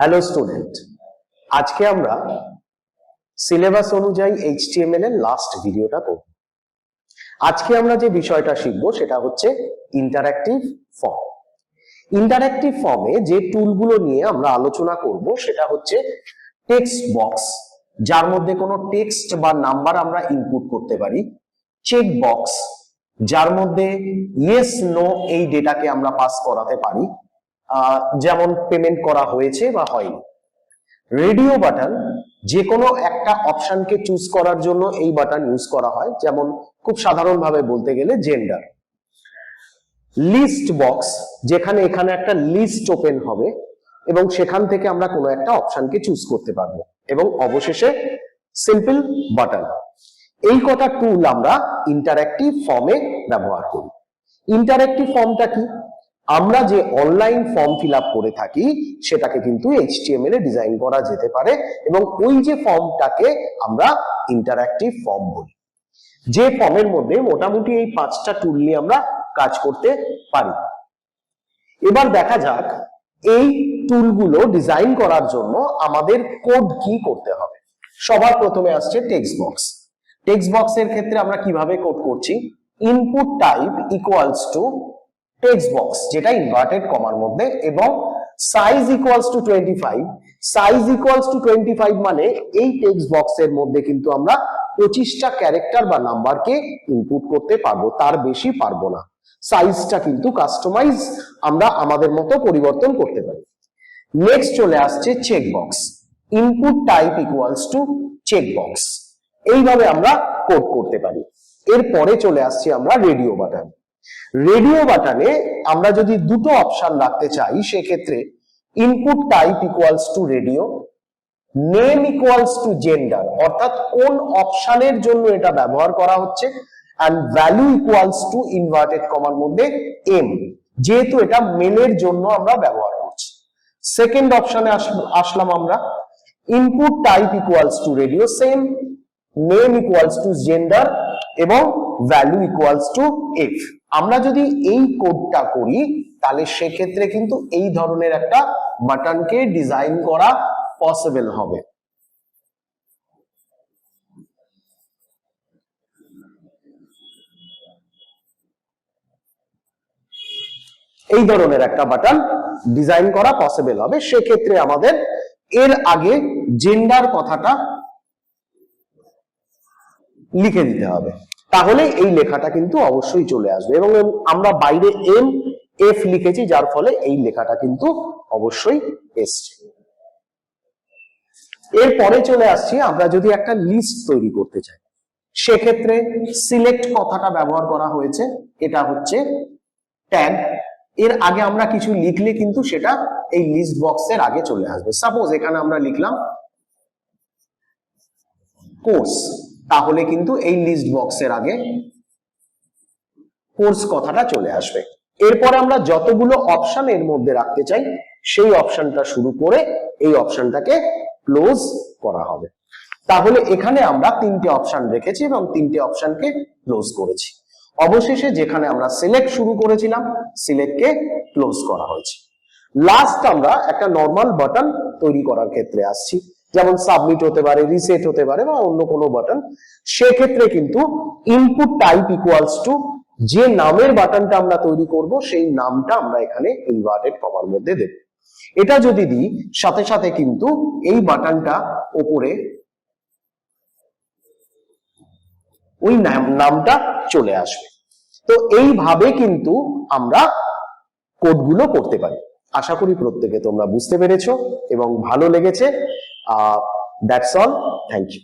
Hello student, আজকে আমরা syllabus অনুযায়ী HTML এর লাস্ট ভিডিওটা করব। আজকে আমরা যে বিষয়টা শিখবো সেটা হচ্ছে ইন্টারঅ্যাক্টিভ ফর্ম। ইন্টারঅ্যাক্টিভ ফর্মে যে টুলগুলো নিয়ে আমরা আলোচনা করব সেটা হচ্ছে টেক্সট বক্স, যার মধ্যে কোনো টেক্সট বা নাম্বার আমরা ইনপুট করতে পারি, চেক বক্স, যার মধ্যে ইয়েস নো এই ডেটাকে আমরা পাস করাতে পারি, যেমন পেমেন্ট করা হয়েছে বা হয়নি। রেডিও বাটন, যে কোনো একটা অপশনকে চুজ করার জন্য এই বাটন ইউজ করা হয়, যেমন খুব সাধারণভাবে বলতে গেলে জেন্ডার। লিস্ট বক্স, যেখানে এখানে একটা লিস্ট ওপেন হবে এবং সেখান থেকে আমরা কোনো একটা অপশনকে চুজ করতে পারবো। এবং অবশেষে সিম্পল বাটন। এই কটা টুল আমরা ইন্টারঅ্যাক্টিভ ফর্মে ব্যবহার করি। ইন্টারঅ্যাক্টিভ ফর্মটা কি? আমরা যে অনলাইন ফর্ম ফিল আপ করে থাকি সেটাকে কিন্তু HTML এ ডিজাইন করা যেতে পারে এবং ওই যে ফর্মটাকে আমরা ইন্টারঅ্যাক্টিভ ফর্ম বলি, যে ফর্মের মধ্যে মোটামুটি এই 5টা টুল নিয়ে আমরা কাজ করতে পারি। এবার দেখা যাক এই টুলগুলো ডিজাইন করার জন্য আমাদের কোড কি করতে হবে। সবার প্রথমে আসছে টেক্সট বক্স। টেক্সট বক্সের ক্ষেত্রে আমরা কিভাবে কোড করছি? Input type equals to text box, যেটা ইনভার্টেড কমার মধ্যে, এবং size equals to 25। Size equals to 25 মানে এই টেক্সট বক্সের মধ্যে কিন্তু আমরা 25টা ক্যারেক্টার বা নাম্বারকে ইনপুট করতে পারবো, তার বেশি পারবো না। সাইজটা কিন্তু কাস্টমাইজ আমরা আমাদের মতো পরিবর্তন করতে পারি। নেক্সট চলে আসছে check box. Input type equals to check box, এইভাবে আমরা কোড করতে পারি। এরপরে চলে আসছে আমরা রেডিও বাটন। রেডিও বাটনে আমরা যদি দুটো অপশন রাখতে চাই সেক্ষেত্রে input type equals to radio, name equals to gender, অর্থাৎ কোন অপশনের জন্য এটা ব্যবহার করা হচ্ছে, and value equals to inverted কমার মধ্যে এম, যেহেতু এটা মেলের জন্য আমরা ব্যবহার করছি। সেকেন্ড অপশনে আসলাম আমরা, input type equals to radio, same, name equals to gender এবং ভ্যালু ইকুয়ালস টু এফ। আমরা যদি এই কোডটা করি তাহলে সেক্ষেত্রে কিন্তু এই ধরনের একটা বাটনকে ডিজাইন করা পসিবল হবে। এই ধরনের একটা বাটন ডিজাইন করা পসিবল হবে। সেক্ষেত্রে আমাদের এর আগে জেন্ডার কথাটা লিখে দিতে হবে, তাহলে এই লেখাটা কিন্তু অবশ্যই চলে আসবে। এবং আমরা বাইরে এম এফ লিখেছি, যার ফলে এই লেখাটা কিন্তু অবশ্যই এসছে। এরপরে চলে আসছি, আমরা যদি একটা লিস্ট তৈরি করতে চাই সেক্ষেত্রে সিলেক্ট কথাটা ব্যবহার করা হয়েছে, এটা হচ্ছে ট্যাগ। এর আগে আমরা কিছু লিখলে কিন্তু সেটা এই লিস্ট বক্সের আগে চলে আসবে। সাপোজ এখানে আমরা লিখলাম কোর্স, তাহলে কিন্তু এই লিস্ট বক্সের আগে কোর্স কথাটা চলে আসবে। এরপর আমরা যতগুলো অপশন এর মধ্যে রাখতে চাই সেই অপশনটা শুরু করে এই অপশনটাকে ক্লোজ করা হবে। তাহলে এখানে আমরা 3টে অপশন রেখেছি এবং 3টে অপশনকে ক্লোজ করেছি। অবশেষে যেখানে আমরা সিলেক্ট শুরু করেছিলাম সিলেক্টকে ক্লোজ করা হয়েছে। লাস্ট আমরা একটা নর্মাল বাটন তৈরি করার ক্ষেত্রে আসছি, যেমন সাবমিট হতে পারে, রিসেট হতে পারে বা অন্য কোনো বাটন। সেক্ষেত্রে কিন্তু ইনপুট টাইপ ইকুয়ালস টু যে নামের বাটনটা আমরা তৈরি করব সেই নামটা আমরা এখানে ইনভার্টেড কমার মধ্যে দেব। এটা যদি দিই সাথে সাথে কিন্তু এই বাটনটা উপরে ওই নামটা চলে আসবে। তো এইভাবে কিন্তু আমরা কোডগুলো করতে পারি। আশা করি প্রত্যেকে তোমরা বুঝতে পেরেছো এবং ভালো লেগেছে। That's all, thank you.